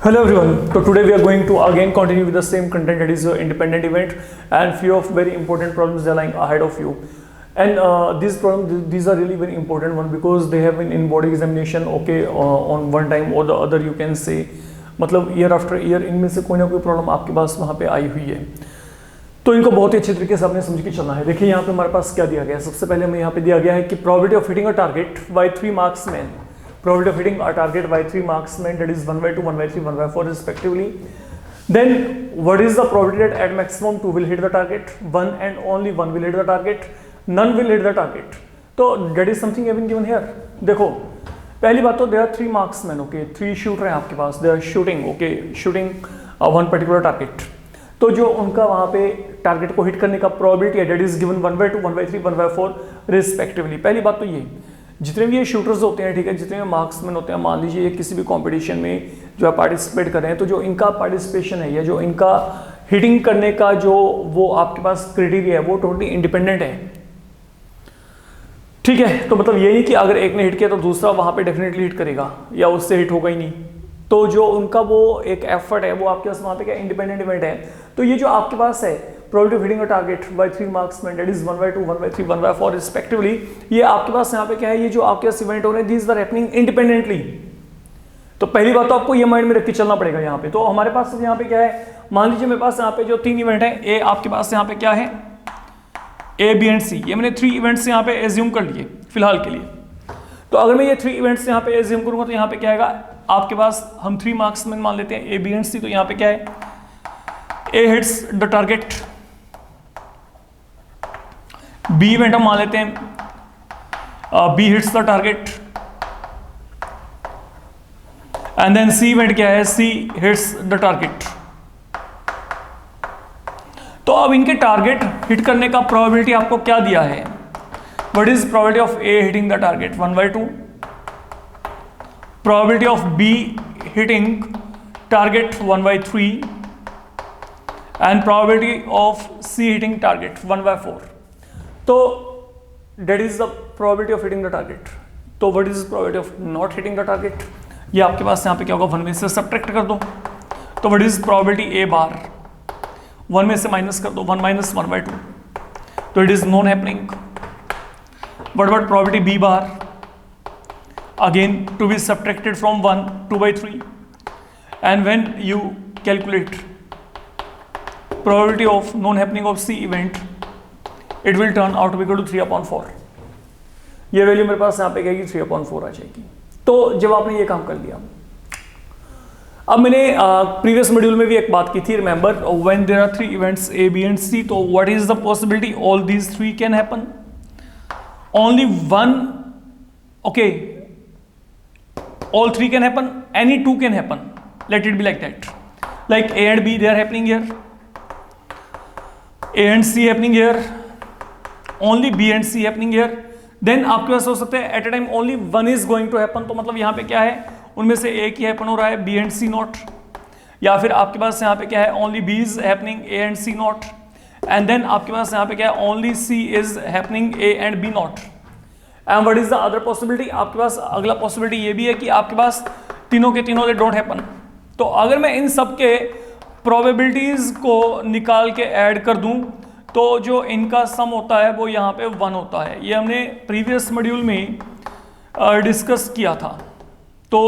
Hello everyone. So today we are going to again continue with the same content, that is your independent event and few of very important problems that are lying ahead of you. And these are really very important one because they have been in board examination on one time or the other you can say, मतलब year after year इनमें से कोई ना कोई problem आपके पास वहाँ पे आई हुई है, तो इनको बहुत ही अच्छे तरीके से आपने समझ के चलना है। देखिए यहाँ पे हमारे पास क्या दिया गया है। सबसे पहले हमें यहाँ पे दिया गया है कि probability of hitting a target by 3 marksman, probability of hitting a target by 3 marksmen, that is 1/2, 1/3, 1/4 respectively. Then what is the probability that at maximum 2 will hit the target, 1 and only 1 will hit the target, none will hit the target. तो that is something given here. देखो पहली बात तो there are 3 marksmen, okay, 3 shooter हैं आपके पास, they are shooting, okay, shooting one particular target. तो जो उनका वहाँ पे टारगेट को हिट करने का प्रोबेबिलिटी है that is given 1/2, 1/3, 1/4 respectively. पहली बात तो ये जितने भी ये शूटर्स होते हैं, ठीक है, जितने भी मार्क्समैन होते हैं, मान लीजिए ये किसी भी कंपटीशन में जो है पार्टिसिपेट कर रहे हैं, तो जो इनका पार्टिसिपेशन है या जो इनका हिटिंग करने का जो वो आपके पास क्राइटेरिया है वो टोटली इंडिपेंडेंट है, ठीक है। तो मतलब ये नहीं कि अगर एक ने हिट किया तो दूसरा वहां पे डेफिनेटली हिट करेगा या उससे हिट होगा ही नहीं। तो जो उनका वो एक एफर्ट है वो आपके पास वहां पे क्या इंडिपेंडेंट इवेंट है। तो ये जो आपके पास है probability of hitting a target by 3 marksmen, that is 1/2, 1/3, 1/4 respectively, ये आपके पास यहाँ पे क्या है, ये जो आपके पास इवेंट हो रहे हैं these are happening independently। तो पहली बात तो आपको ये माइंड में रख के चलना पड़ेगा यहाँ पे। तो हमारे पास यहाँ पे क्या है, मान लीजिए मेरे पास यहाँ पे जो 3 इवेंट है, ए आपके पास यहाँ पे क्या है, ए बी एंड सी, ये मैंने 3 इवेंट्स यहाँ पे एज्यूम कर लिए फिलहाल के लिए। तो अगर मैं ये 3 इवेंट्स यहाँ पे एज्यूम करूंगा तो यहाँ पे क्या आएगा आपके पास, हम 3 मार्क्समैन मान लेते हैं ए बी एंड सी। तो यहाँ पे क्या है, A hits the target, B event हम मान लेते हैं B hits the target, and then C event क्या है, सी हिट्स द टारगेट। तो अब इनके टारगेट हिट करने का प्रोबेबिलिटी आपको क्या दिया है, what is probability of A hitting the target 1/2, probability of B hitting target 1/3 and probability of C hitting target 1/4। तो that is the probability of hitting the target. तो what is probability of not hitting the target, ये आपके पास यहाँ पे क्या होगा, 1 में से सब्ट्रैक्ट कर दो। तो व्हाट इज प्रोबेबिलिटी ए बार, 1 में से माइनस कर दो, 1 - 1/2, तो it is non happening. What about probability B bar, again to be subtracted from 1, 2/3, and when you calculate probability of non happening of C event, it will turn out to be equal to 3/4। ये value मेरे पास यहाँ पे कहेगी 3/4 आ जाएगी। तो जब आपने ये काम कर लिया, अब मैंने प्रीवियस मॉड्यूल में भी एक बात की थी, remember when there are 3 events A B and C, तो what is the possibility all these 3 can happen, only 1, okay, all 3 can happen, any 2 can happen, let it be like that, like A and B they are happening here, A and C happening here, only B and C happening here, then आपके पास हो सकता है at a time only 1 is going to happen। तो मतलब यहाँ पे क्या है, उनमें से एक ही हैपन हो रहा है, B and C नॉट, या फिर आपके पास यहाँ पे क्या है, only B is happening, A and C not, and then आपके पास यहाँ पे क्या है, only C is happening, A and B not. And what is the other possibility, आपके पास अगला पॉसिबिलिटी ये भी है कि आपके पास तीनों के तीनों डोंट हैपन। तो अगर मैं इन सब के प्रोबेबिलिटीज को निकाल के ऐड कर दूं तो जो इनका सम होता है वो यहाँ पे 1 होता है। ये हमने प्रीवियस मॉड्यूल में डिस्कस किया था। तो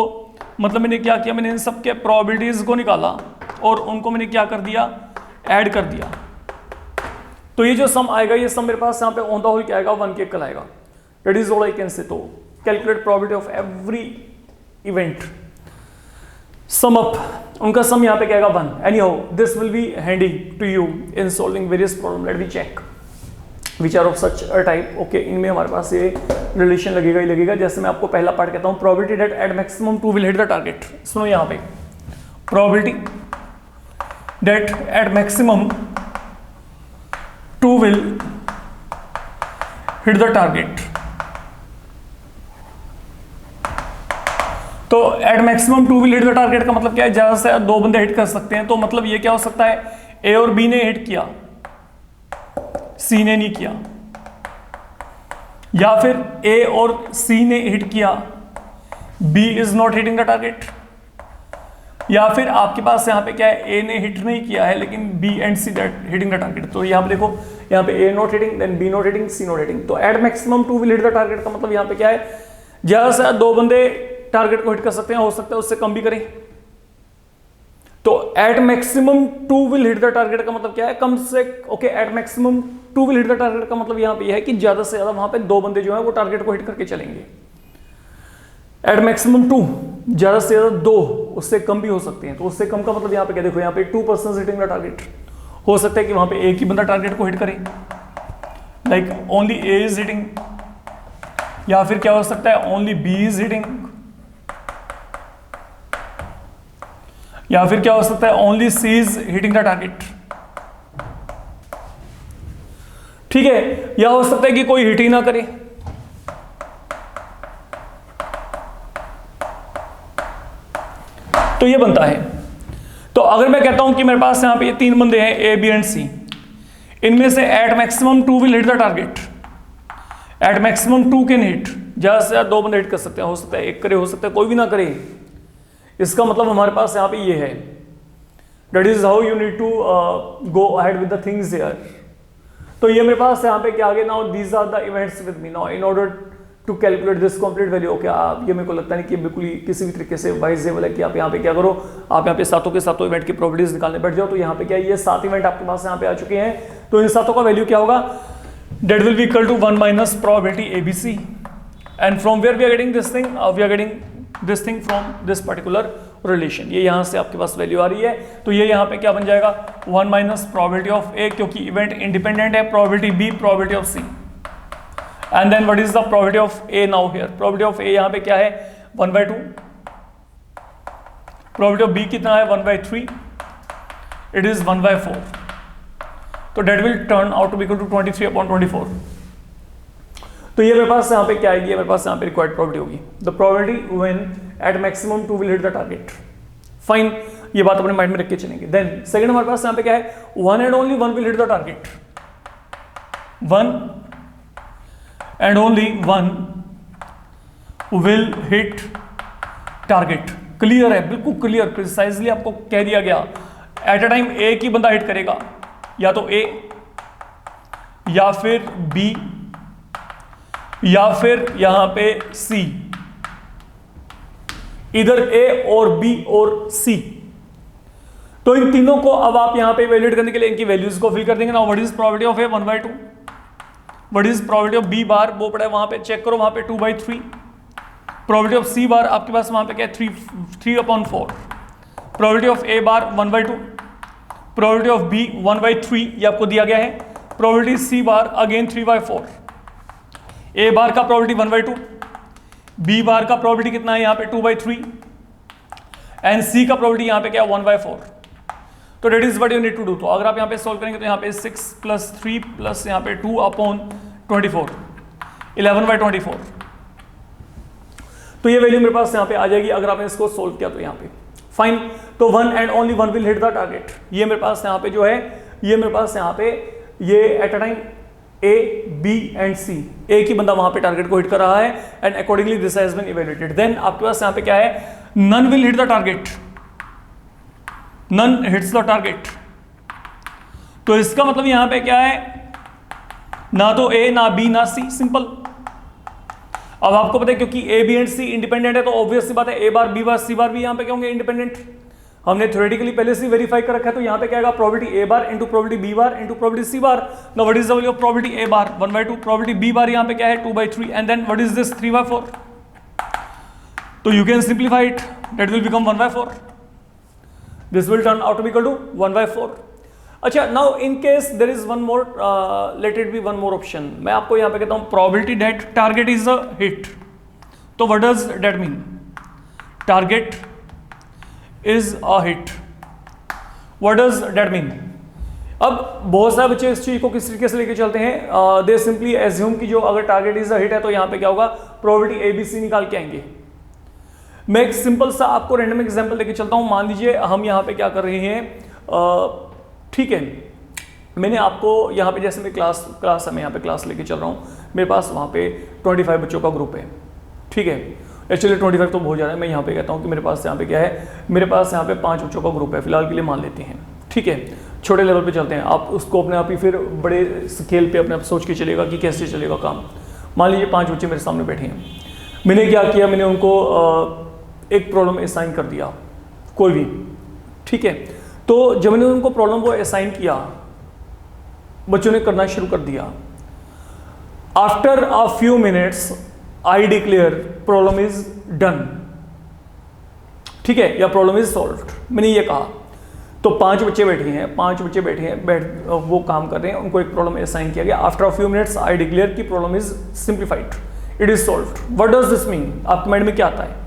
मतलब मैंने क्या किया, मैंने इन सब के प्रोबेबिलिटीज को निकाला और उनको मैंने क्या कर दिया, ऐड कर दिया। तो ये जो सम आएगा, ये सम मेरे पास यहाँ पे ऑन द होल क्या आएगा, 1 के इक्वल आएगा। That is all I can say। तो calculate probability of every event, sum up, उनका sum यहाँ पे क्या आएगा 1। Anyhow, this will be handy to you in solving various problems। Let me check which are of such a type। Okay, इनमें हमारे पास ये relation लगेगा ही लगेगा। जैसे मैं आपको पहला पार्ट कहता हूँ, probability that at maximum 2 will hit the target। सुनो यहाँ पे, probability that at maximum 2 will hit the target। तो at maximum 2 will hit the target का मतलब क्या है, ज्यादा से 2 बंदे हिट कर सकते हैं। तो मतलब ये क्या हो सकता है, ए और बी ने हिट किया, सी ने नहीं किया, या फिर ए और सी ने हिट किया, B is not hitting the target, या फिर आपके पास यहाँ पे क्या है, ए ने हिट नहीं किया है लेकिन B and C hitting the target. तो यहाँ पे देखो, यहाँ पे A not hitting, then B not hitting, C not hitting. तो at maximum 2 will hit the target का मतलब यहाँ पे क्या है, ज्यादा से 2 बंदे टारगेट को हिट कर सकते हैं, हो सकता है उससे कम भी करें। तो at maximum 2 will hit the target का मतलब क्या है, कम से okay at maximum 2 will hit the target का मतलब यहाँ पे यह है कि ज्यादा से ज्यादा वहां पे 2 बंदे जो है वो टारगेट को हिट करके चलेंगे। एट मैक्सिमम 2, ज्यादा से ज्यादा 2, उससे कम भी हो सकते हैं। तो उससे कम का मतलब यहाँ पे क्या, देखो यहाँ पे 2 पर्सन हिटिंग द टारगेट। हो सकता है कि वहां पे एक ही बंदा टारगेट को हिट करे, like only A is hitting, या फिर क्या हो सकता है ओनली बी इज हिटिंग, या फिर क्या हो सकता है only C is hitting the target. ठीक है, या हो सकता है कि कोई हिट ही ना करे। तो ये बनता है। तो अगर मैं कहता हूं कि मेरे पास यहां पे ये 3 बंदे हैं ए बी एंड सी, इनमें से at maximum 2 will hit the target, at maximum 2 can hit, ज्यादा से ज्यादा 2 बंदे हिट कर सकते हैं, हो सकता है एक करे, हो सकता है कोई भी ना करे। इसका मतलब हमारे पास यहां पे ये है, that is how you need to go ahead with the things here. तो ये मेरे पास यहाँ पे क्या आ गया, now these are the events with me, now in order to calculate this complete value. Okay, आप ये मेरे को लगता नहीं कि बिल्कुल ही किसी भी तरीके से वाइजेबल है कि आप यहाँ पे क्या करो, आप यहाँ पे सातों के सातों इवेंट की प्रोबेबिलिटीज निकालने बैठ जाओ। तो यहाँ पे क्या ये 7 इवेंट आपके पास यहाँ पे आ चुके हैं। तो इन सातों का वैल्यू क्या होगा, that will be equal to 1 minus probability ABC, and from where we are getting this thing, we are getting this thing from this particular relation. ये यहां से आपके पास वैल्यू आ रही है। तो ये यहां पे क्या बन जाएगा, 1 माइनस प्रोबेबिलिटी ऑफ ए, क्योंकि इवेंट इंडिपेंडेंट है, probability B, probability of C, and then what is the probability of A now here. Probability of A यहां पे क्या है 1/2, प्रोबेबिलिटी ऑफ बी कितना है 1/3, इट इज 1/4। तो that will turn out to be equal to 23/24। तो ये मेरे पास यहाँ पे क्या आएगी, मेरे पास यहाँ पे रिक्वायर्ड प्रोबेबिलिटी होगी, the probability when eight maximum 2 will hit the target. Fine, ये बात अपने माइंड में रख के चलेंगे। देन सेकंड हमारे पास यहाँ पे क्या है, 1 and only 1 will hit the target, 1 and only 1 will hit target. Clear है, बिल्कुल क्लियर, प्रिसाइजली आपको कह दिया गया, एट अ टाइम एक ही बंदा हिट करेगा, या तो ए या फिर बी या फिर यहां पे सी, इधर ए और बी और सी। तो इन तीनों को अब आप यहां पे इवैल्यूएट करने के लिए इनकी वैल्यूज को फिल कर देंगे। Now what is probability of A 1/2, what is probability of B bar, वो पड़ा है वहां पे, चेक करो वहां पे 2/3, प्रोबेबिलिटी ऑफ सी बार आपके पास वहां पे क्या है 3/4, probability of A bar 1/2, probability of B 1/3 ये आपको दिया गया है, प्रोबेबिलिटी सी बार अगेन 3/4, ए बार का प्रोबेबिलिटी 1/2, बी बार का प्रोबेबिलिटी कितना है यहाँ पे 2/3, एंड सी का प्रोबेबिलिटी यहाँ पे क्या 1/4। तो that is what you need to do. तो अगर आप यहाँ पे सॉल्व करेंगे तो यहाँ पे 6 + 3 + यहाँ पे 2/24, 11/24। तो ये वैल्यू मेरे पास यहाँ पे आ जाएगी अगर आपने इसको सोल्व किया तो यहाँ पे। फाइन, तो 1 and only 1 will hit the target. ये मेरे पास यहाँ पे जो है, ये मेरे पास यहाँ पे ये at a time A B and C, एक ही बंदा वहां पे टारगेट को हिट कर रहा है, and accordingly this has been evaluated. Then आपके पास यहां पे क्या है, none will hit the target, none hits the target. तो इसका मतलब यहां पे क्या है, ना तो ए ना बी ना सी, सिंपल। अब आपको पता है क्योंकि A B and C independent है, तो ऑब्वियस सी बात है ए बार बी बार सी बार भी यहां पे क्या होंगे, इंडिपेंडेंट। हमने थ्योरेटिकली पहले से वेरीफाई कर रखा है। तो यहां पे क्या आएगा, probability A bar into probability B bar into probability C bar. Now what is the value of probability A bar 1/2, probability B bar यहां पे क्या है 2/3, and then what is this 3/4। तो you can simplify it, that will become 1/4, this will turn out to be equal to 1/4। अच्छा, now in case there is one more, let it be one more option. मैं आपको यहां पे कहता हूं probability that target is a hit. तो what does that mean, target is a hit, what does that mean. अब बहुत सारे बच्चे इस चीज को किस तरीके से लेके चलते हैं, दे सिंपली एज्यूम कि जो अगर टारगेट इज अ हिट है तो यहां पे क्या होगा, प्रोबेबिलिटी ए बी सी निकाल के आएंगे। मैं एक सिंपल सा आपको रैंडम एग्जांपल लेके चलता हूं। मान लीजिए हम यहां पे क्या कर रहे हैं, ठीक है, मैंने आपको यहाँ पे जैसे मैं क्लास है, मैं यहाँ पे क्लास लेके चल रहा हूँ, मेरे पास वहाँ पे 25 बच्चों का ग्रुप है, ठीक है। एक्चुअली 25 तो बहुत ज़्यादा है, मैं यहाँ पे कहता हूँ कि मेरे पास यहाँ पे क्या है, मेरे पास यहाँ पे 5 बच्चों का ग्रुप है, फिलहाल के लिए मान लेते हैं, ठीक है। छोटे लेवल पे चलते हैं, आप उसको अपने आप ही फिर बड़े स्केल पे अपने आप सोच के चलेगा कि कैसे चलेगा काम। मान लीजिए 5 बच्चे मेरे सामने बैठे हैं, मैंने क्या किया, मैंने उनको एक प्रॉब्लम असाइन कर दिया कोई भी, ठीक है। तो जब मैंने उनको प्रॉब्लम को असाइन किया, बच्चों ने करना शुरू कर दिया। After a few minutes I declare problem is done, ठीक है, या प्रॉब्लम इज सॉल्व्ड, मैंने ये कहा। तो 5 बच्चे बैठे हैं, 5 बच्चे बैठे हैं, वो काम कर रहे हैं, उनको एक प्रॉब्लम असाइन किया गया। After a few minutes I declare कि problem is simplified, it is solved. What does this mean, आपके माइंड में क्या आता है?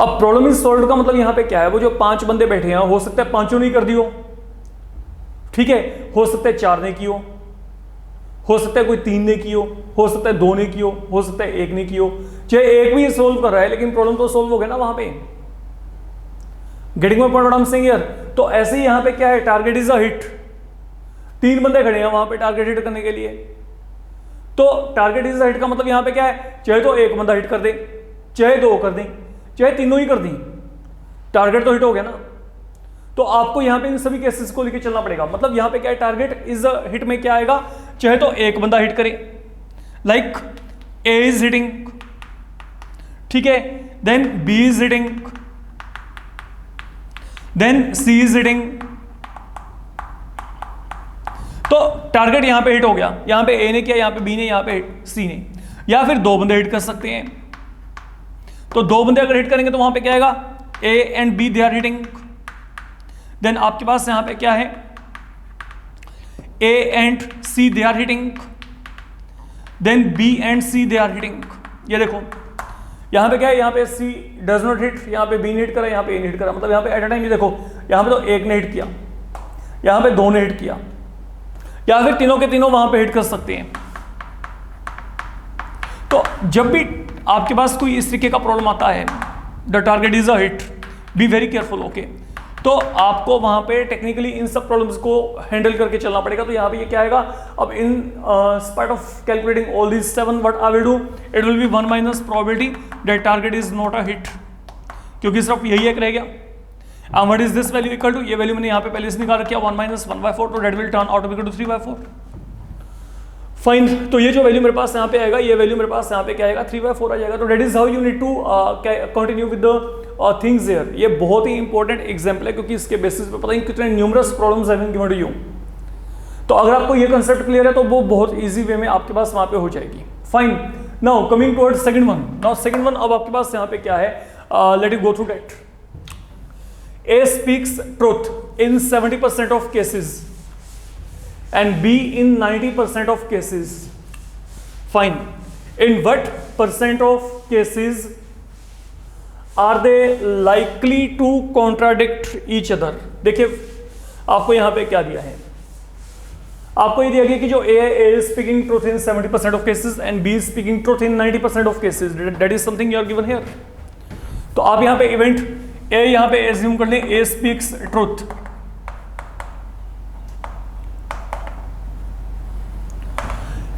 अब प्रॉब्लम इज सॉल्व्ड का मतलब यहाँ पे क्या है, वो जो 5 बंदे बैठे हैं, हो सकता है 5 ने कर दी हो, ठीक है, हो सकता है 4 ने की हो सकता है कोई 3 ने की हो सकता है 2 ने की हो सकता है 1 ने की हो। चाहे एक भी सोल्व कर रहा है, लेकिन प्रॉब्लम तो सोल्व हो गया ना वहां पे। Getting my point what I am saying here? तो ऐसे ही यहां पे क्या है, टारगेट इज अ हिट। 3 बंदे खड़े हैं वहां पे टारगेट हिट करने के लिए, तो टारगेट इज अ हिट का मतलब यहां पे क्या है, चाहे तो एक बंदा हिट कर दे, चाहे 2 कर दें, चाहे तीनों ही कर दें, टारगेट तो हिट हो गया ना। तो आपको यहां पे इन सभी केसेस को लेके चलना पड़ेगा। मतलब यहां पे क्या है, टारगेट इज अ हिट में क्या आएगा, चाहे तो एक बंदा हिट करे, लाइक ए इज हिटिंग, ठीक है, then B is hitting, then C is hitting. तो टारगेट यहां पे हिट हो गया, यहां पे ए ने किया, यहां पे बी ने, यहां पे सी ने, या फिर 2 बंदे हिट कर सकते हैं। तो 2 बंदे अगर हिट करेंगे तो वहां पे क्या आएगा, A and B they are hitting. Then आपके पास यहां पे क्या है, A and C they are hitting, then B and C they are hitting. ये देखो यहां पे क्या है, यहां पे C डज नॉट हिट, यहां पे B ने हिट करा, यहां पे A ने हिट करा। मतलब यहां पे एट अ टाइम, ये देखो यहां पे तो 1 ने हिट किया, यहां पे 2 ने हिट किया, या फिर तीनों के तीनों वहां पे हिट कर सकते हैं। तो जब भी आपके पास कोई इस तरीके का प्रॉब्लम आता है, the target is a hit, be very careful, okay. तो आपको वहां पे टेक्निकली इन सब प्रॉब्लम्स को हैंडल करके चलना पड़ेगा। तो यहाँ पे ये क्या आएगा, अब in spite of calculating all these 7 what I will do, it will B 1 minus probability that target is not a hit, क्योंकि सिर्फ यही एक रह गया। And what is this value equal to, ये वैल्यू मैंने यहाँ पे पहले से निकाल रखा 1 minus 1/4, तो that will turn out to be equal to 3/4। Fine, तो ये जो वैल्यू मेरे पास यहाँ पे आएगा, ये वैल्यू मेरे पास यहाँ पे क्या आएगा, 3/4 आ जाएगा। तो that is how you need to continue with the things here। ये बहुत ही इंपॉर्टेंट एग्जाम्पल है, क्योंकि इसके बेसिस पे पता नहीं कितने numerous problems have been given to you. तो अगर आपको ये कंसेप्ट क्लियर है तो वो बहुत ईजी वे में आपके पास वहाँ पे हो जाएगी। Fine, now coming towards second one. Now second one, अब आपके पास यहाँ पे क्या है, let it go through that. A speaks truth in 70% of cases and B in 90% of cases. Fine. In what percent of cases are they likely to contradict each other? देखिए आपको यहाँ पे क्या दिया है, आपको ये दिया गया कि जो A is speaking truth in 70% of cases and B is speaking truth in 90% of cases. That is something you are given here. तो आप यहाँ पे इवेंट ए यहां पे एज्यूम कर लें, A speaks truth,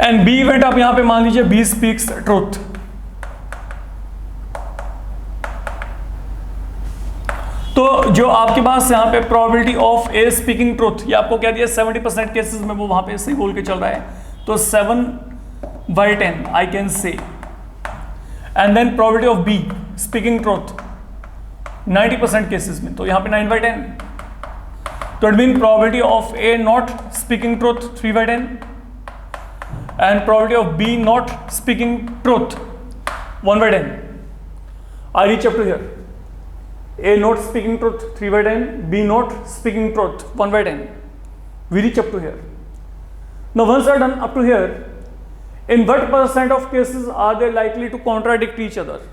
and B event आप यहां पे मान लीजिए बी स्पीक्स ट्रूथ। तो जो आपके पास यहां पे probability of A speaking truth, ये आपको क्या दिया, 70% केसेस में वो वहां पे सही बोल के चल रहा है, तो 7/10 I can say, and then probability of B speaking truth 90% cases में, तो यहाँ पे 9/10। तो it mean probability of A not speaking truth 3/10 and probability of B not speaking truth 1/10। I reach up to here, A not speaking truth 3/10, B not speaking truth 1/10, we reach up to here. Now once are done up to here, in what percent of cases are they likely to contradict each other?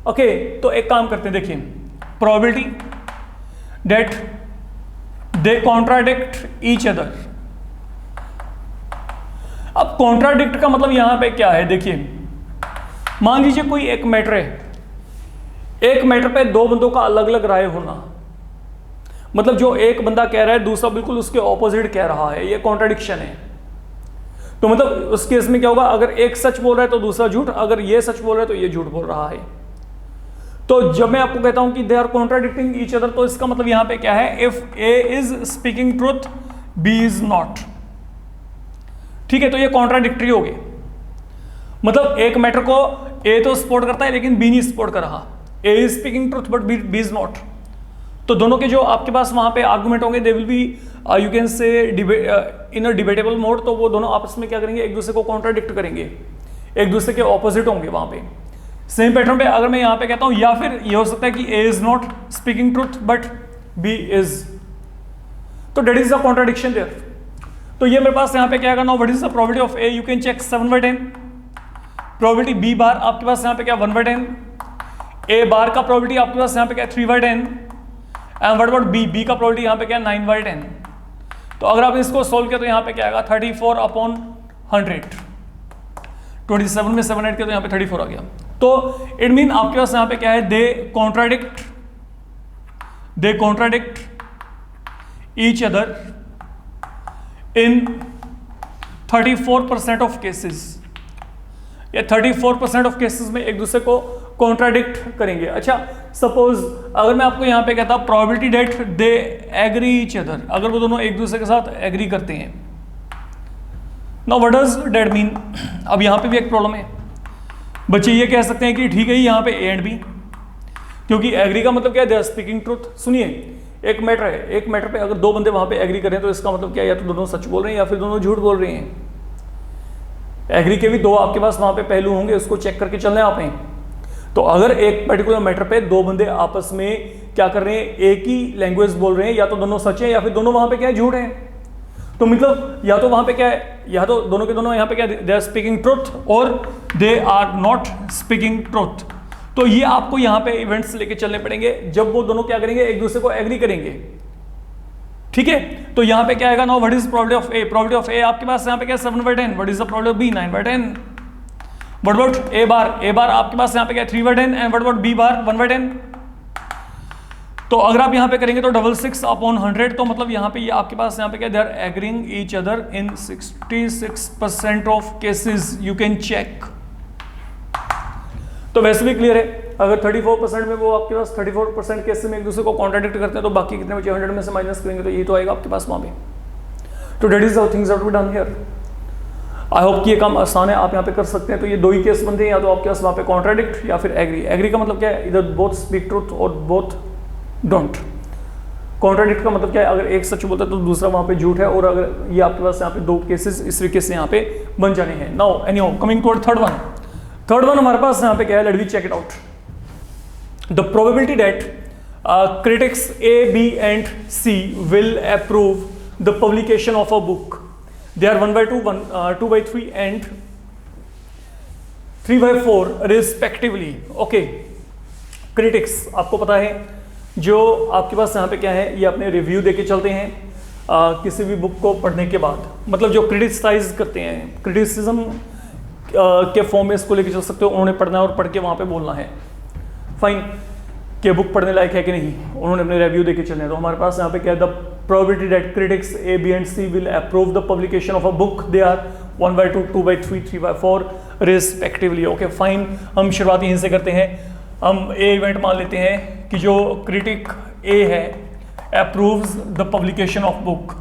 Okay, तो एक काम करते हैं, देखिए probability that they contradict each other. अब contradict का मतलब यहां पे क्या है, देखिए मान लीजिए कोई एक मैटर है, एक मैटर पे 2 बंदों का अलग अलग राय होना, मतलब जो एक बंदा कह रहा है दूसरा बिल्कुल उसके ऑपोजिट कह रहा है, ये कॉन्ट्राडिक्शन है। तो मतलब उस केस में क्या होगा, अगर एक सच बोल रहा है तो दूसरा झूठ, अगर ये सच बोल रहा है तो ये झूठ बोल रहा है। तो जब मैं आपको कहता हूं कि they are contradicting each other, तो इसका मतलब यहां पे क्या है, if A is speaking truth B is not. ठीक है, तो ये कॉन्ट्राडिक्टरी हो गए। मतलब एक मैटर को ए तो सपोर्ट करता है लेकिन बी नहीं सपोर्ट कर रहा। A is speaking truth but B is not. तो दोनों के जो आपके पास वहां पे आर्गुमेंट होंगे, they will be you can say in a debatable mode. तो वो दोनों आपस में क्या करेंगे, एक दूसरे को कॉन्ट्राडिक्ट करेंगे, एक दूसरे के ऑपोजिट होंगे वहां पे। सेम पैटर्न पे अगर मैं यहां पे कहता हूं, या फिर ये हो सकता है कि A is not speaking truth but B is, तो that is the contradiction there. तो ये मेरे पास यहां पे क्या करना, what is the probability of A, you can check 7/10। Probability B bar आपके पास यहां पे क्या 1/10। ए बार का प्रोबेबिलिटी आपके पास यहां पे क्या 3/10। And what about B, B का प्रोबेबिलिटी यहां पे क्या 9/10। तो अगर आप इसको सोल्व किया तो यहां पे क्या आएगा 34/100। 27 में 7 ऐड किया तो यहां पे 34 आ गया। तो इट मीन आपके पास यहां पे क्या है, they contradict each other in 34% of cases. या 34% ऑफ केसेस में एक दूसरे को कॉन्ट्राडिक्ट करेंगे। अच्छा, सपोज अगर मैं आपको यहां पे कहता probability that they agree each other, अगर वो दोनों एक दूसरे के साथ एग्री करते हैं। Now what does that mean. अब यहां पे भी एक प्रॉब्लम है। बच्चे ये कह सकते हैं कि ठीक है यहां पे ए एंड बी, क्योंकि एग्री का मतलब क्या है, दे आर स्पीकिंग ट्रूथ। सुनिए, एक मैटर है, एक मैटर पे अगर दो बंदे वहां पे एग्री करें तो इसका मतलब क्या है, या तो दोनों सच बोल रहे हैं या फिर दोनों झूठ बोल रहे हैं। एग्री के भी दो आपके पास वहां पे पहलू होंगे, उसको चेक करके चलना है आपने। तो अगर एक पर्टिकुलर मैटर पे दो बंदे आपस में क्या कर रहे हैं, एक ही लैंग्वेज बोल रहे हैं, या तो दोनों सच है या फिर दोनों वहां पे क्या है, झूठ है। तो मतलब या तो वहां पे क्या है, या तो दोनों के दोनों यहाँ पे क्या, दे आर स्पीकिंग ट्रूथ और they are not speaking truth. तो ये आपको यहाँ पे इवेंट्स लेके चलने पड़ेंगे जब वो दोनों क्या करेंगे, एक दूसरे को एग्री करेंगे। ठीक है, तो यहाँ पे क्या आएगा, now what is probability of A. Probability of A आपके पास यहाँ पे क्या 7/10। What is the probability of B 9/10। What about A bar, A bar आपके पास यहाँ पे क्या 3/10। And what about B bar 1/10। तो अगर आप यहाँ पे करेंगे तो 66/100। तो मतलब यहाँ पे ये आपके पास यहाँ पे क्या, they are agreeing each other in 66% of cases, you can check. तो वैसे भी क्लियर है, अगर 34% में वो आपके पास 34% केसेस में एक दूसरे को कॉन्ट्राडिक्ट करते हैं, तो बाकी कितने बचे 100 में से माइनस करेंगे तो ये तो आएगा आपके पास वहां पे। तो that is how things have to be done here. I hope कि ये काम आसान है, आप यहाँ पे कर सकते हैं। तो ये दो ही केस बनते हैं, या तो आपके पास वहां पे कॉन्ट्राडिक्ट या फिर एग्री। एग्री का मतलब क्या है, इधर बोथ स्पीक ट्रूथ और बोथ डोंट। कॉन्ट्राडिक्ट का मतलब क्या है, अगर एक सच बोलता है तो दूसरा वहां पे झूठ है। और अगर ये आपके पास यहाँ पे दो केसेस इस तरीके से यहाँ पे बन जाने हैं। Now anyhow coming toward third one. Third one हमारे पास यहाँ पे क्या है, let we check it out. The probability that critics A, B and C will approve the publication of a book. They are 1/2, 2/3 and 3/4 respectively. Okay. Critics आपको पता है, जो आपके पास यहाँ पे क्या है, ये अपने रिव्यू देके चलते हैं किसी भी बुक को पढ़ने के बाद। मतलब जो क्रिटिसाइज करते हैं, क्रिटिसिज्म के फॉर्म में इसको लेके चल सकते हो। उन्होंने पढ़ना है और पढ़ के वहाँ पे बोलना है, फाइन, कि बुक पढ़ने लायक है कि नहीं, उन्होंने अपने रिव्यू देके चलने हैं। तो हमारे पास यहाँ पे क्या है, the probability that critics A, B and C will approve the publication of a book, they are 1/2, 2/3, 3/4 respectively. Okay fine, हम शुरुआत यहीं से करते हैं। हम ए इवेंट मान लेते हैं कि जो क्रिटिक ए है approves the publication of book.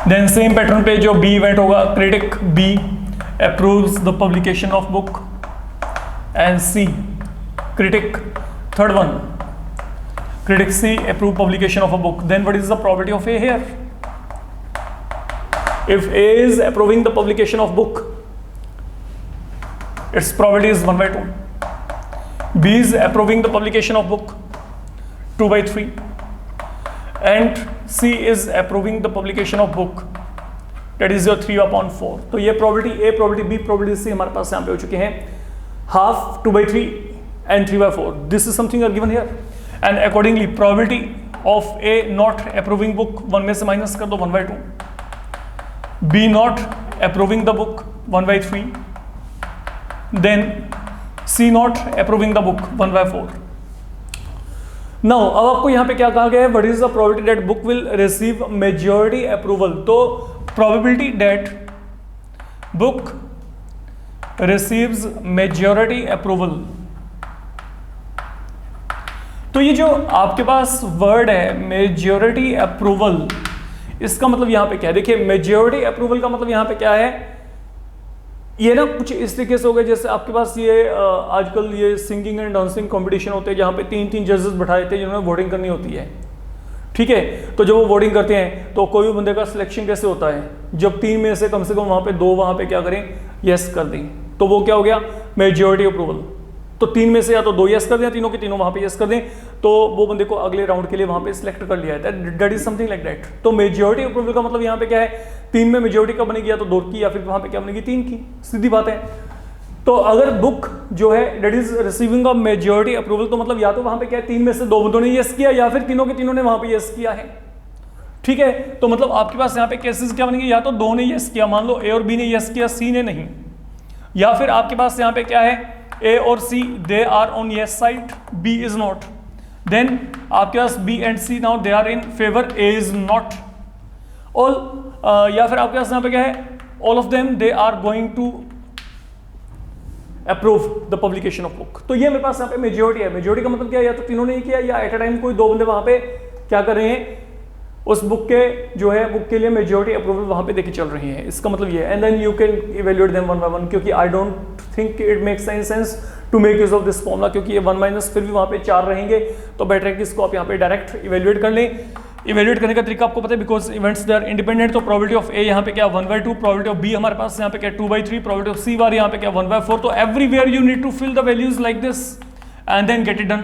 Then same pattern पे जो बी इवेंट होगा, critic B approves the publication of book and C critic, third one critic C approve publication of a book. Then what is the probability of A here? If A is approving the publication of book, its probability is 1/2. B is approving the publication of book, 2/3. And C is approving the publication of book, that is your 3/4. तो ये probability A, probability B, probability C हमारे पास यहाँ पे हो चुके हैं, half, 2/3 and 3/4. This is something are given here. And accordingly probability of A not approving book, 1 में से माइनस कर दो, 1/2. B not approving the book, 1/3. Then C not approving the book, 1/4. Now अब आपको यहाँ पे क्या कहा गया है, what is the probability that book will receive majority approval. तो probability that book receives majority approval, तो ये जो आपके पास वर्ड है मेजॉरिटी अप्रूवल, इसका मतलब यहां पे क्या है, देखिए मेजॉरिटी अप्रूवल का मतलब यहां पे क्या है, ये ना कुछ इस तरीके से हो गया जैसे आपके पास ये आजकल ये सिंगिंग एंड डांसिंग कंपटीशन होते हैं जहां पे 3-3 जजेस बैठाए थे जिन्होंने वोटिंग करनी होती है, ठीक है। तो जब वो वोटिंग करते हैं तो कोई भी बंदे का सिलेक्शन कैसे होता है, जब 3 में से कम वहां पे 2 वहां पे क्या करें, यस कर दें, तो वो क्या हो गया मेजॉरिटी अप्रूवल। तो 3 में से या तो 2 यस कर दें, तीनों के तीनों वहां पे यस कर दें, तो वो बंदे को अगले राउंड के लिए वहां पे सिलेक्ट कर लिया है, that is something like that. तो मेजॉरिटी अप्रूवल का मतलब यहां पे क्या है, 3 में मेजॉरिटी का बनेगी या तो 2 की या फिर वहां पे क्या बनेगी 3 की, सीधी बात है। तो अगर बुक जो है that is receiving a majority approval, तो मतलब या तो वहां पे क्या है 3 में से 2 बंदों ने यस किया या फिर तीनों के तीनों ने वहां पे यस किया है, ठीक है। तो मतलब आपके पास यहाँ पे केसेस क्या बनेंगे, या तो 2 ने यस किया, मान लो ए और बी ने यस किया, सी ने नहीं, या फिर आपके पास यहाँ पे क्या है A और C they are on yes side, B is not. Then आपके पास B and C now they are in favor, A is not. All या फिर आपके पास यहाँ पे क्या है, all of them they are going to approve the publication of book. तो ये मेरे पास यहाँ पे मेजॉरिटी है। मेजॉरिटी का मतलब क्या है, या तो तीनों ने किया या एट अ टाइम कोई 2 बंदे वहां पे क्या कर रहे हैं, उस बुक के जो है बुक के लिए मेजॉरिटी अप्रूवल वहां पे देके चल रही है, इसका मतलब ये है। And then you can evaluate them one by one, क्योंकि I don't think it makes any sense to make use of this formula, क्योंकि ये 1 माइनस फिर भी वहां पे 4 रहेंगे, तो बेटर है कि इसको आप यहाँ पे डायरेक्ट इवेल्युएट कर लें। इवेल्युएट करने का तरीका आपको पता है, because events they are independent, तो प्रोबेबिलिटी ऑफ ए यहाँ पे क्या 1/2, प्रोबेबिलिटी ऑफ बी हमारे पास यहाँ पे क्या 2/3, प्रोबेबिलिटी ऑफ सी बार यहाँ पे क्या 1/4, तो everywhere you need to fill the values like this and then get it done.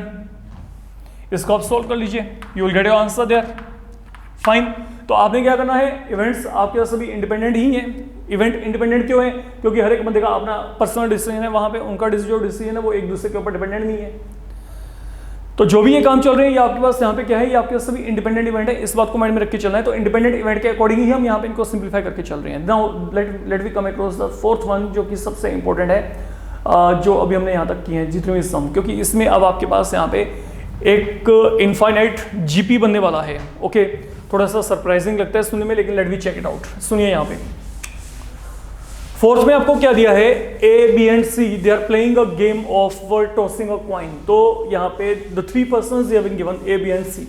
इसको आप सोल्व कर लीजिए, you will get your answer there, fine. तो आपने क्या करना है, इवेंट्स आपके पास सभी इंडिपेंडेंट ही हैं। इवेंट इंडिपेंडेंट क्यों है, क्योंकि हर एक बंदे का अपना पर्सनल डिसीजन है, वहां पे उनका जो डिसीजन है वो एक दूसरे के ऊपर डिपेंडेंट नहीं है। तो जो भी ये काम चल रहे हैं ये आपके पास यहाँ पे क्या है, ये आपके पास सभी इंडिपेंडेंट इवेंट है, इस बात को माइंड में रख के चलना है। तो इंडिपेंडेंट इवेंट के अकॉर्डिंग ही हम यहाँ पे इनको सिंप्लीफाई करके चल रहे हैं। Now let we come across the fourth one, जो कि सबसे इंपॉर्टेंट है, जो अभी हमने यहाँ तक किए हैं जितने भी सम, क्योंकि इसमें अब आपके पास यहाँ पे एक इनफाइनाइट जीपी बनने वाला है। ओके, थोड़ा सा सरप्राइजिंग लगता है सुनने में, लेकिन let we check it out. सुनिए यहाँ पे फोर्थ में आपको क्या दिया है, A B and C they are playing a game of tossing a coin. तो यहाँ पे the 3 persons they have been given A B and C.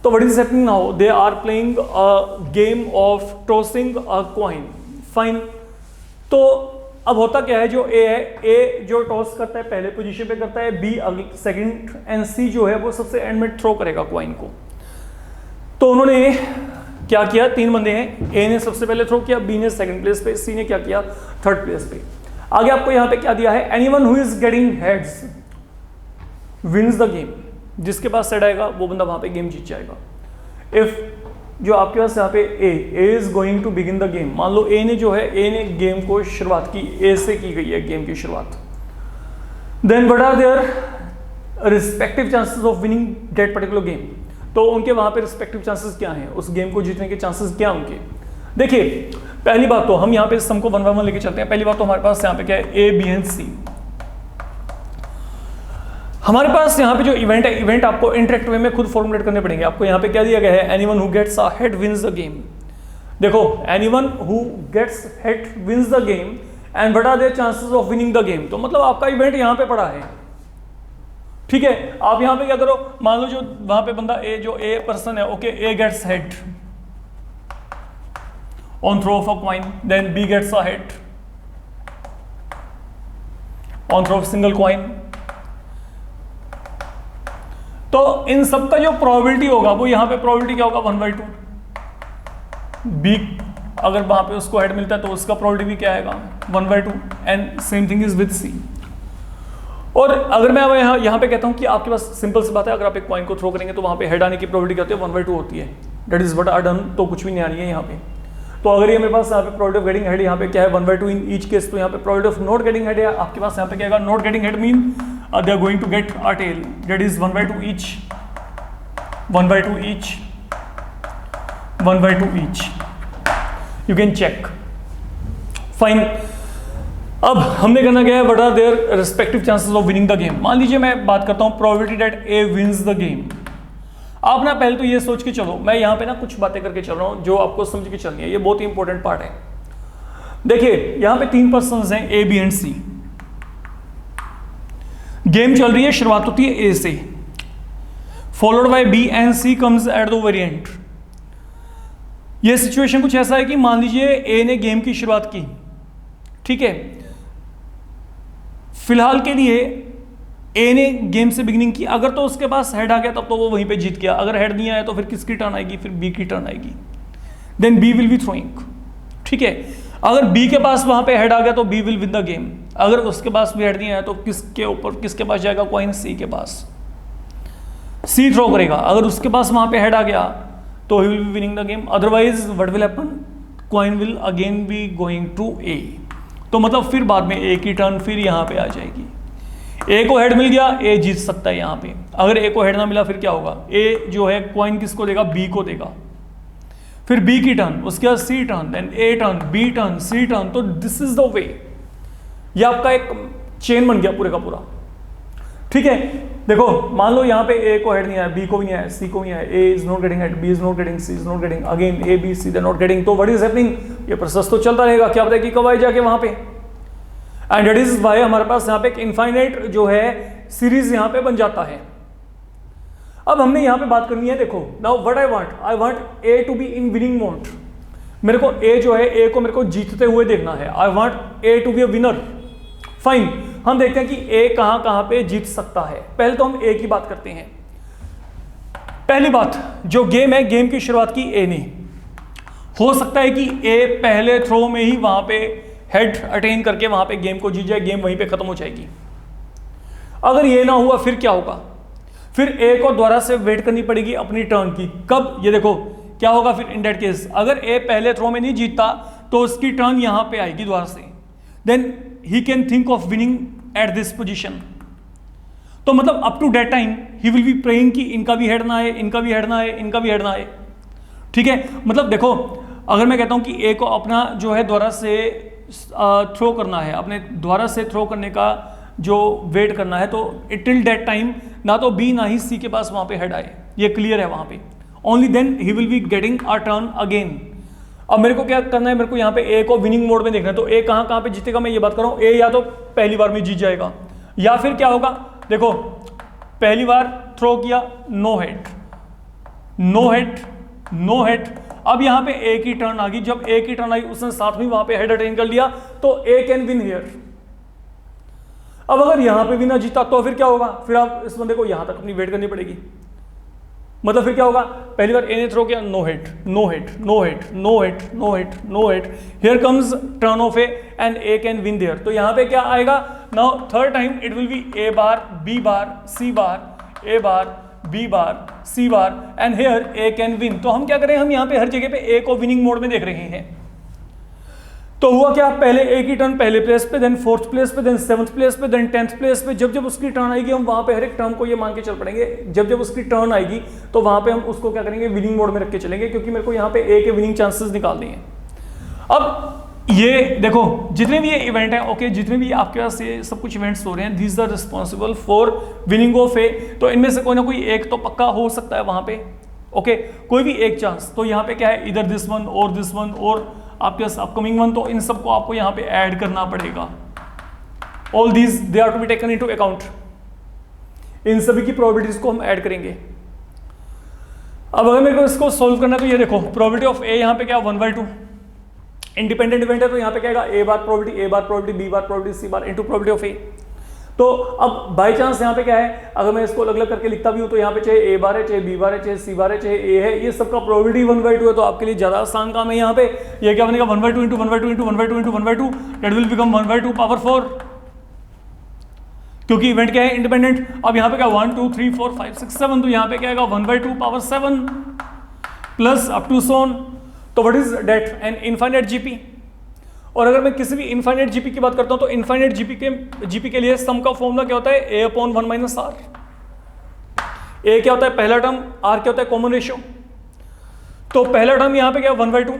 तो what is happening now, they are playing a game of tossing a coin, fine. तो अब होता क्या है, जो ए है, ए जो टॉस करता है पहले पोजीशन पे करता है, बी सेकंड, एंड सी जो है वो सबसे एंड में थ्रो करेगा कॉइन को। तो उन्होंने क्या किया, 3 बंदे हैं, ए ने सबसे पहले थ्रो किया, बी ने सेकंड प्लेस पे, सी ने क्या किया 3rd प्लेस पे। आगे आपको यहां पे क्या दिया है, anyone who is getting heads wins the game, जिसके पास हेड आएगा वो बंदा वहां पे गेम जीत जाएगा। इफ जो आपके पास यहाँ पे A is going to begin the game, मान लो ए ने जो है, ए ने गेम को शुरुआत की, ए से की गई है गेम की शुरुआत, then what are their respective chances of winning that particular game. तो उनके वहां पे रिस्पेक्टिव चांसेस क्या हैं, उस गेम को जीतने के चांसेस क्या उनके। देखिए पहली बात तो हम यहाँ पे सम को 1 बाय 1 लेके चलते हैं। पहली बात तो हमारे पास यहाँ पे क्या है, ए बी एंड सी। हमारे पास यहाँ पे जो इवेंट है, इवेंट आपको इंटरेक्ट वे में खुद फॉर्मुलेट करने पड़ेंगे। आपको यहाँ पे क्या दिया गया है, anyone who gets a head wins the game. देखो anyone who gets head wins the game and what are their chances of winning the game. तो मतलब आपका इवेंट यहाँ पे पड़ा है, ठीक है। आप यहाँ पे क्या करो, मान लो जो वहां पे बंदा ए, जो ए पर्सन है, okay, A gets head on throw of a coin, then B gets a head on throw of single coin. तो इन सब का जो प्रोबेबिलिटी होगा वो यहाँ पे प्रोबेबिलिटी क्या होगा 1/2। बी अगर वहां पे उसको हेड मिलता है तो उसका प्रोबेबिलिटी भी क्या आएगा 1/2, and same thing is with C. और अगर मैं यहाँ पे कहता हूँ कि आपके पास सिंपल सी बात है, अगर आप एक कॉइन को थ्रो करेंगे तो वहाँ पे हेड आने की प्रोबेबिलिटी क्या होती है 1/2 होती है, that is what I done. तो कुछ भी नहीं आ रही है यहाँ पे। तो अगर ये मेरे पास यहाँ पे प्रोबेबिलिटी ऑफ गेटिंग हेड यहाँ पे क्या है 1/2 इन ईच केस, तो यहाँ पे probability of not getting head है आपके पास यहाँ पे क्या है, not getting head mean they are going to get a tail, that is 1/2 each, 1/2 each, 1/2 each. You can check, fine. अब हमने करना क्या है, what are their respective chances of winning the game. मान लीजिए मैं बात करता हूं probability that A wins the game. आप ना पहले तो ये सोच के चलो, मैं यहां पे ना कुछ बातें करके चल रहा हूं जो आपको समझ के चलनी है, ये बहुत ही इंपॉर्टेंट पार्ट है। देखिए यहां पे 3 पर्संस हैं, A B and C. Game चल रही है, शुरुआत होती है ए से, followed by B and C comes at the variant. ये सिचुएशन कुछ ऐसा है कि मान लीजिए ए ने गेम की शुरुआत की, ठीक है, फिलहाल के लिए ए ने गेम से बिगिनिंग की, अगर तो उसके पास हेड आ गया तब तो वो वहीं पे जीत गया, अगर हेड नहीं आया तो फिर किसकी टर्न आएगी, फिर बी की टर्न आएगी, then B will be throwing, ठीक है। अगर बी के पास वहां पे हेड आ गया तो B will win the game, अगर उसके पास भी हेड नहीं आया तो किसके पास जाएगा, कॉइन सी के पास, सी थ्रो करेगा, अगर उसके पास वहां पे हेड आ गया तो he will be winning the game, otherwise what will happen, coin will again be going to A. तो मतलब फिर बाद में ए की टर्न फिर यहां पे आ जाएगी, ए को हेड मिल गया, ए जीत सकता है यहां पे, अगर ए को हेड ना मिला फिर क्या होगा, ए जो है कॉइन किसको देगा, बी को देगा, फिर बी की टर्न, उसके बाद C turn, then A turn, B turn, C turn. तो दिस इज द वे, ये आपका एक चेन बन गया पूरे का पूरा, ठीक है। देखो मान लो यहाँ पे ए को हेड नहीं आया, बी को भी नहीं आया, सी को भी नहीं आया, A is not getting head, B is not getting, C is not getting, again A B C they not getting. तो व्हाट इज हैपनिंग, ये प्रोसेस तो चलता रहेगा, क्या पता कि कब आए जाके वहां पे, एंड दैट इज व्हाई हमारे पास यहाँ पे एक इनफाइनाइट जो है सीरीज यहाँ पे बन जाता है। अब हमने यहाँ पे बात करनी है, देखो now what I want A to be in winning mode, मेरे को ए जो है, ए को मेरे को जीतते हुए देखना है, I want A to be a winner. Fine, हम देखते हैं कि ए कहां पे जीत सकता है। पहले तो हम ए की बात करते हैं। पहली बात, जो गेम है, गेम की शुरुआत की ए ने, हो सकता है कि ए पहले थ्रो में ही वहां पे हेड अटेन करके वहां पे गेम को जीत जाए, गेम वहीं पे खत्म हो जाएगी। अगर ये ना हुआ फिर क्या होगा, फिर ए को दोबारा से वेट करनी पड़ेगी अपनी टर्न की, कब, ये देखो क्या होगा फिर इन दैट केस, अगर ए पहले थ्रो में नहीं जीतता तो उसकी टर्न यहां पे आएगी दोबारा से, then he can think of winning at this position. तो मतलब up to that time he will be praying कि इनका भी हेड ना आए, इनका भी हेड ना आए, इनका भी हेड ना आए, ठीक है। मतलब देखो, अगर मैं कहता हूं कि ए को अपना जो है दोबारा से थ्रो करना है, अपने द्वारा से थ्रो करने का जो वेट करना है, तो टिल दैट टाइम ना तो बी ना ही सी के पास वहां पे हेड आए, ये क्लियर है वहां पे, only then he will be getting a turn again. अब मेरे को क्या करना है, मेरे को यहाँ पे ए को विनिंग मोड में देखना है, तो ए कहां पे जीतेगा, मैं ये बात कर रहा हूँ, ए या तो पहली बार में जीत जाएगा, या फिर क्या होगा, देखो पहली बार थ्रो किया, no head, no head, no head, अब यहां पे ए की टर्न आ गई, जब ए की टर्न आई उसने साथ में वहां पे हेड अटेन कर लिया, तो ए कैन विन हियर। अब अगर यहां पे भी ना जीता तो फिर क्या होगा, फिर आप इस बंदे को यहां तक अपनी वेट करनी पड़ेगी, मतलब फिर क्या होगा, पहली बार ए ने थ्रो किया, no head, no head, no head, no head, no head, no head, here comes turn of A and A can win there. तो यहां पे क्या आएगा, now third time it will be A bar, B bar, C bar, A bar, B bar, C bar, and here A can win. तो हम क्या करें, हम यहाँ पे हर जगह पे ए को विनिंग मोड में देख रहे हैं। तो हुआ क्या, पहले ए की टर्न पहले प्लेस पे, देन फोर्थ प्लेस पे, देन सेवंथ प्लेस पे, देन 10th प्लेस पे। जब जब उसकी टर्न आएगी हम वहां पे हर एक टर्न को ये मान के चल पड़ेंगे, जब जब उसकी टर्न आएगी तो वहां पे हम उसको क्या करेंगे, विनिंग मोड में रख के चलेंगे, क्योंकि मेरे को यहाँ पे ए के विनिंग चांसेस निकालने हैं। अब ये देखो जितने भी ये इवेंट है, ओके, जितने भी आपके पास ये सब कुछ इवेंट्स हो रहे हैं, these are responsible for winning of A. तो इनमें से कोई ना कोई एक तो पक्का हो सकता है वहां पे, ओके, कोई भी एक चांस। तो यहाँ पे क्या है, इधर दिस वन और आपके पास अपकमिंग वन, तो इन सबको आपको यहाँ पे ऐड करना पड़ेगा। All these they are to be taken into account, इन सभी की प्रोबेबिलिटीज को हम ऐड करेंगे। अब अगर मेरे को इसको सोल्व करना है तो ये देखो, प्रोबेबिलिटी ऑफ ए यहाँ पे क्या 1/2, इंडिपेंडेंट इवेंट है तो यहाँ पे क्या आएगा, A bar probability, B bar probability, C bar into probability of A. तो अब बाय चांस यहाँ पे क्या है, अगर मैं इसको अलग अलग करके लिखता भी हूँ तो यहाँ पे चाहे ए बार है, चाहे बी बार है, चाहे सी बार है, चाहे ए है, ये सबका प्रोबेबिलिटी 1/2 है। तो आपके लिए ज्यादा आसान काम है यहाँ पे, ये क्या बनेगा 1/2 into 1/2 into 1/2 into 1/2, that will become 1/2 power 4, क्योंकि इवेंट क्या है, इंडिपेंडेंट। अब यहाँ पे क्या 1 2 3 4 5 6 7, तो यहाँ पे क्या आएगा 1/2 पावर 7 प्लस अप टू सोन। तो what is that, N infinite GP. और अगर मैं किसी भी इनफाइनाइट जीपी की बात करता हूं तो इनफाइनाइट जीपी के लिए सम का फॉर्मूला क्या होता है, a upon 1 minus r. a क्या होता है पहला टर्म, r क्या होता है कॉमन रेशियो। तो पहला टर्म यहां पे क्या 1/2,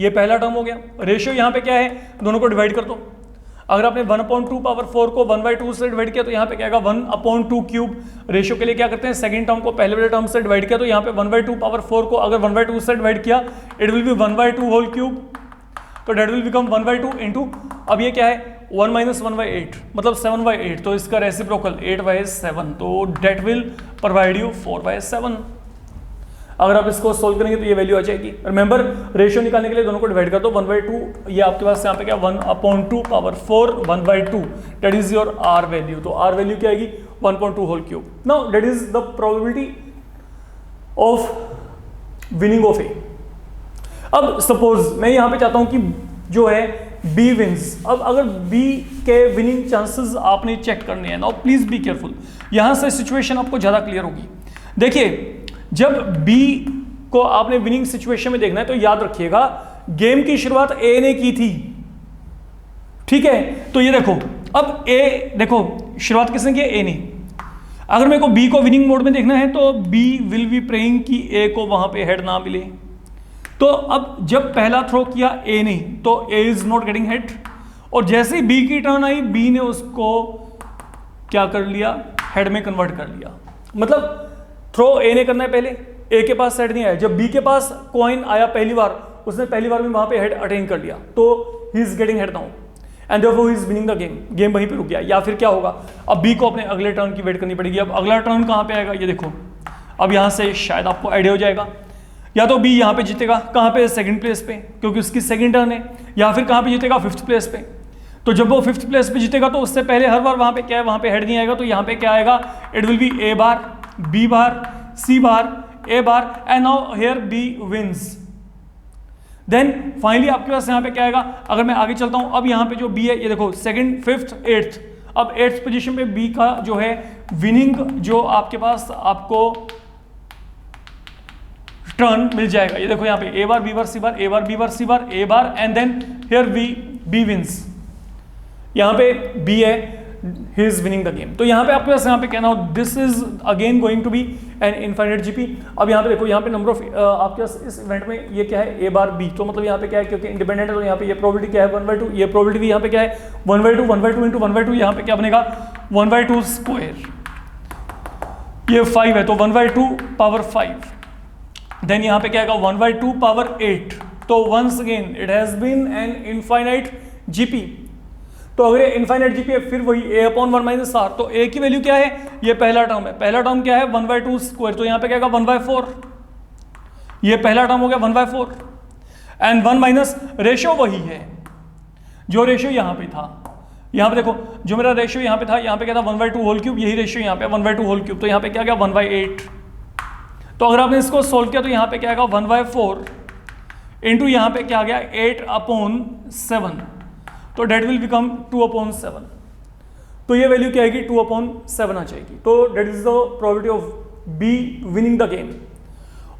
ये पहला टर्म हो गया। रेशियो यहाँ पे क्या है, दोनों को डिवाइड कर दो। अगर आपने 1/2 पावर 4 को 1/2 से डिवाइड किया तो यहाँ पे क्या आएगा 1/2 क्यूब। रेशियो के लिए क्या करते हैं, सेकंड टर्म को पहले वाले टर्म से डिवाइड किया तो यहाँ पे 1/2 पावर 4 को अगर 1/2 से डिवाइड किया it will be 1/2 whole cube, तो डेट विल बिकम 1/2 इंटू, अब ये क्या है 1 - 1/8 मतलब 7/8, तो इसका रेसिप्रोकल 8/7, तो डेट विल प्रोवाइड यू 4/7। अगर आप इसको सोल्व करेंगे तो ये वैल्यू आ जाएगी। रिमेंबर रेशियो निकालने के लिए दोनों को डिवाइड कर दो, 1/2 ये आपके पास यहाँ पे क्या 1/2 power 4 1/2 that is your R value. तो आर वैल्यू क्या आएगी 1/2 whole cube. Now that is the probability of winning of A. अब सपोज मैं यहाँ पे चाहता हूँ कि जो है बी विंस। अब अगर बी के विनिंग चांसेस आपने चेक करने हैं, नाउ प्लीज बी केयरफुल, यहाँ से सिचुएशन आपको ज़्यादा क्लियर होगी। देखिए जब बी को आपने विनिंग सिचुएशन में देखना है तो याद रखिएगा गेम की शुरुआत ए ने की थी, ठीक है। तो ये देखो अब ए, देखो शुरुआत किसने की, ए ने। अगर मेरे को बी को विनिंग मोड में देखना है तो बी विल बी प्रेइंग कि ए को वहां पे हेड ना मिले। तो अब जब पहला थ्रो किया ए ने तो ए इज नॉट गेटिंग हेड, और जैसे ही बी की टर्न आई बी ने उसको क्या कर लिया, हेड में कन्वर्ट कर लिया। मतलब थ्रो ए ने करना है पहले, ए के पास हेड नहीं आया, जब बी के पास कॉइन आया पहली बार उसने पहली बार में वहां पे हेड अटेन कर लिया, तो he is getting head now and therefore he is winning the game. Game वहीं पे रुक गया। या फिर क्या होगा, अब बी को अपने अगले टर्न की वेट करनी पड़ेगी। अब अगला टर्न कहां पे आएगा, ये देखो, अब यहां से शायद आपको आइडिया हो जाएगा, या तो बी यहां पे जीतेगा, कहां पे, सेकंड प्लेस पे, क्योंकि उसकी सेकंड टर्न है, या फिर कहां पे जीतेगा, 5th प्लेस पे। तो जब वो 5th प्लेस पे जीतेगा तो उससे पहले हर बार वहां पे क्या है, वहां पे हेड नहीं आएगा, तो यहां पे क्या आएगा, it will be A bar, B bar, C bar, A bar, and now here B wins. Then finally आपके पास यहां पे क्या आएगा, अगर मैं आगे चलता हूं, अब यहां पे जो बी है ये देखो 2nd, 5th, 8th, अब 8th पोजीशन पे बी का जो है विनिंग जो आपके पास आपको टर्न मिल जाएगा। ये देखो यहाँ पे A bar, B bar, C bar, A bar, B bar, C bar, A bar, and then here B wins. यहाँ पे बी है, he is winning the game। तो यहाँ पे आपके पास यहाँ पे कहना हो this is again going to be an infinite GP. अब यहाँ पे देखो, यहाँ पे नंबर ऑफ आपके पास इस इवेंट में ये क्या है, ए बार बी, तो मतलब यहाँ पे क्या है, क्योंकि इंडिपेंडेंट है तो यहाँ पे ये प्रोबेबिलिटी क्या है 1/2, ये प्रोबेबिलिटी भी यहाँ पे क्या है 1/2, 1/2 इंटू 1/2, यहाँ पे क्या बनेगा 1/2 स्क्वायर, ये 5 है तो 1/2 पावर 5, देन यहाँ पे क्या आएगा 1/2 पावर 8। तो once again it has been an infinite GP. तो अगर ये इनफाइनाइट जीपी है फिर वही a/1 - r, तो a की वैल्यू क्या है, ये पहला टर्म है, पहला टर्म क्या है 1/2 स्क्वायर, तो यहाँ पे क्या आएगा 1/4, ये पहला टर्म हो गया 1/4, एंड 1 माइनस रेशियो वही है जो रेशियो यहाँ पे था। यहाँ पे देखो जो मेरा रेशियो यहाँ पे था, यहाँ पे क्या था 1/2 होल क्यूब, यही रेशियो यहाँ पे 1/2 होल क्यूब, तो यहाँ पे क्या गया 1/8। तो अगर आपने इसको सोल्व किया तो यहाँ पे क्या आएगा 1/4 इंटू यहाँ पे क्या आ गया 8/7, तो डेट विल बिकम 2/7। तो ये वैल्यू क्या आएगी 2/7 आ जाएगी। तो that is the probability of B winning the game.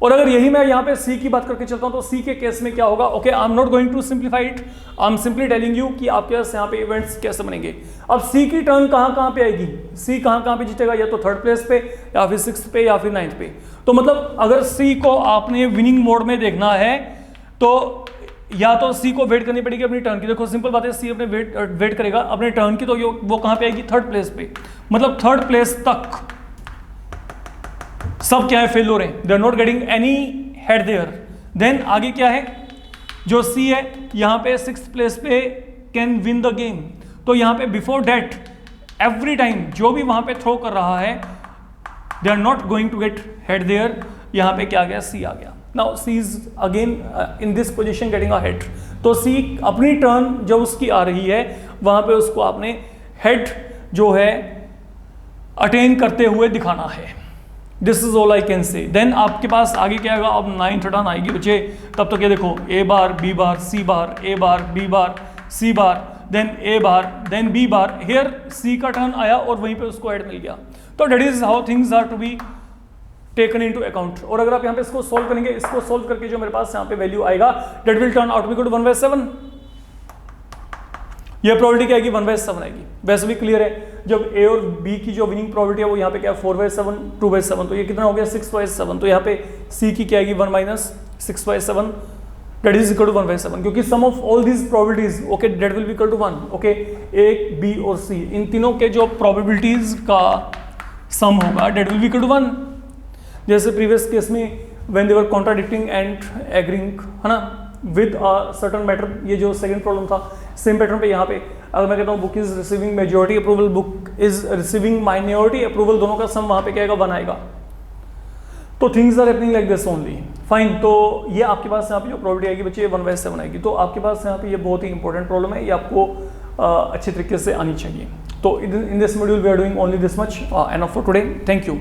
और अगर यही मैं यहाँ पे सी की बात करके चलता हूँ तो सी के केस में क्या होगा, okay I am not going to simplify it, I am simply telling you कि आपके पास यहाँ पे इवेंट्स कैसे बनेंगे। अब सी की टर्न कहाँ पे आएगी, सी कहाँ पे जीतेगा, या तो 3rd प्लेस पे, या फिर 6th पे, या फिर 9th पे। तो मतलब अगर सी को आपने विनिंग मोड में देखना है तो या तो सी को वेट करनी पड़ेगी अपनी टर्न की। देखो सिंपल बात है, सी अपने वेट करेगा अपने टर्न की, तो वो कहां पे आएगी 3rd प्लेस पे, मतलब 3rd प्लेस तक सब क्या है फेल हो रहे हैं, they are not getting any head there. Then आगे क्या है, जो सी है यहां पे 6th प्लेस पे कैन विन द गेम। तो यहां पे बिफोर डेट एवरी टाइम जो भी वहां पे थ्रो कर रहा है they are not going to get head there. यहां पे क्या आ गया, सी आ गया। Now C is again in this position getting a head। तो C अपनी टर्न जब उसकी आ रही है वहां पे उसको आपने हेड जो है अटेन करते हुए दिखाना है। This is all I can say. Then आपके पास आगे क्या आएगा, अब 9th टर्न आएगी बच्चे, तब तक ये देखो A bar, B bar, C bar, A bar, B bar, C bar, then A bar, then B bar, here C का टर्न आया और वहीं पे उसको हेड मिल गया। तो that is how things are to be taken into account. और अगर आप यहाँ पे इसको सोल्व करेंगे, इसको सोल्व करके जो मेरे पास यहाँ पे वैल्यू आएगा that will turn out equal to 1/7। ये प्रोबेबिलिटी क्या आएगी 1/7 आएगी। वैसे भी क्लियर है, जब ए और बी की जो विनिंग प्रोबेबिलिटी है वो यहाँ पे क्या है 4/7, 2/7, तो ये कितना हो गया 6/7। तो यहाँ पे सी की क्या आएगी 1 - 6/7, that is equal to 1/7, क्योंकि sum of all these probabilities, okay, that will be equal to 1, okay, A, B और C, इन तीनों के जो probabilities का sum होगा that will be equal to 1. जैसे previous केस में when they were contradicting and agreeing, है ना, with a certain matter, ये जो second problem था, same pattern पे यहाँ पे अगर मैं कहता हूँ book is receiving majority approval, book is receiving minority approval, दोनों का sum वहाँ पे क्या आएगा, 1 आएगा. तो things are happening like this only. Fine, तो ये आपके पास यहाँ पे जो प्रोबेबिलिटी आएगी बच्चे 1/7 आएगी. तो आपके पास यहाँ पे ये बहुत ही इंपॉर्टेंट प्रॉब्लम है, ये आपको अच्छे तरीके से आनी चाहिए. तो in this module we are doing only this much, enough for today. Thank you.